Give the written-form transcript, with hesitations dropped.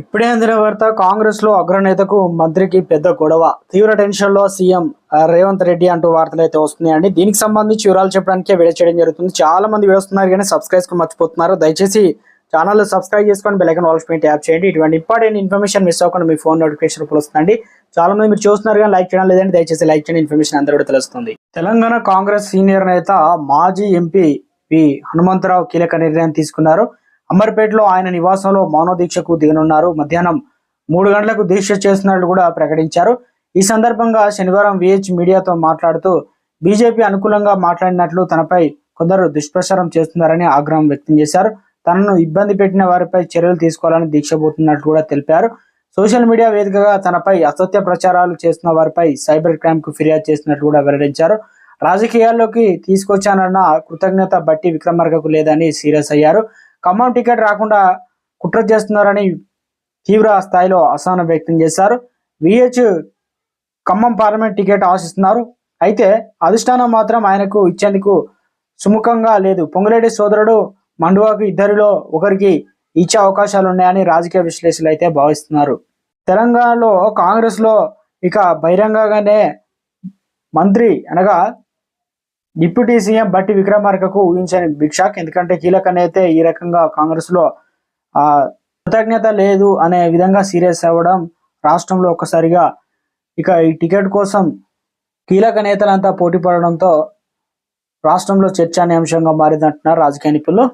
ఇప్పుడే అందిన వార్త కాంగ్రెస్ లో అగ్రనేతకు మంత్రికి పెద్ద గొడవ. తీవ్ర టెన్షన్ లో సీఎం రేవంత్ రెడ్డి అంటూ వార్తలు అయితే వస్తున్నాయండి. దీనికి సంబంధించి వివరాలు చెప్పడానికే వీడియో చేయడం జరుగుతుంది. చాలా మంది వేస్తున్నారు కానీ సబ్స్క్రైబ్ మర్చిపోతున్నారు. దయచేసి ఛానల్ సబ్స్క్రైబ్ చేసుకొని బెల్ ఐకాన్ ఆల్ పైన ట్యాప్ చేయండి. ఇటువంటి ఇంపార్టెంట్ ఇన్ఫర్మేషన్ మిస్ అవ్వకుండా మీ ఫోన్ నోటిఫికేషన్ రూపంలో వస్తుందండి. చాలా మంది మీరు చూస్తున్నారు కానీ లైక్ చేయడం లేదండి. దయచేసి లైక్ చేయండి, ఇన్ఫర్మేషన్ అందరూ కూడా తెలుస్తుంది. తెలంగాణ కాంగ్రెస్ సీనియర్ నేత మాజీ ఎంపీ వి హనుమంతరావు కీలక నిర్ణయం తీసుకున్నారు. అమర్పేటలో ఆయన నివాసంలో మౌన దీక్షకు దిగనున్నారు. మధ్యాహ్నం 3 గంటలకు దీక్ష చేస్తున్నట్లు కూడా ప్రకటించారు. ఈ సందర్భంగా శనివారం విహెచ్ మీడియాతో మాట్లాడుతూ బీజేపీ అనుకూలంగా మాట్లాడినట్లు తనపై కొందరు దుష్ప్రచారం చేస్తున్నారని ఆగ్రహం వ్యక్తం చేశారు. తనను ఇబ్బంది పెట్టిన వారిపై చర్యలు తీసుకోవాలని దీక్షపోతున్నట్లు కూడా తెలిపారు. సోషల్ మీడియా వేదికగా తనపై అసత్య ప్రచారాలు చేస్తున్న వారిపై సైబర్ క్రైమ్ కు ఫిర్యాదు చేసినట్లు కూడా వెల్లడించారు. రాజకీయాల్లోకి తీసుకొచ్చానన్న కృతజ్ఞత బట్టి విక్రమార్కకు లేదని సీరియస్ అయ్యారు. ఖమ్మం టికెట్ రాకుండా కుట్ర చేస్తున్నారని తీవ్ర స్థాయిలో అసహనం వ్యక్తం చేశారు. విహెచ్ ఖమ్మం పార్లమెంట్ టికెట్ ఆశిస్తున్నారు. అయితే అధిష్టానం మాత్రం ఆయనకు ఇచ్చేందుకు సుముఖంగా లేదు. పొంగులేటి సోదరుడు మండువాకు ఇద్దరిలో ఒకరికి ఇచ్చే అవకాశాలు ఉన్నాయని రాజకీయ విశ్లేషకులు అయితే భావిస్తున్నారు. తెలంగాణలో కాంగ్రెస్ లో ఇక బహిరంగంగానే మంత్రి అనగా డిప్యూటీ సీఎం బట్టి విక్రమార్కకు ఊహించని బిగ్ షాక్. ఎందుకంటే కీలక నేతే ఈ రకంగా కాంగ్రెస్ లో కృతజ్ఞత లేదు అనే విధంగా సీరియస్ అవ్వడం రాష్ట్రంలో ఒక్కసారిగా ఇక ఈ టికెట్ కోసం కీలక నేతలంతా పోటీ పడడంతో రాష్ట్రంలో చర్చానీయాంశంగా మారిందంటున్నారు రాజకీయ నిపుణులు.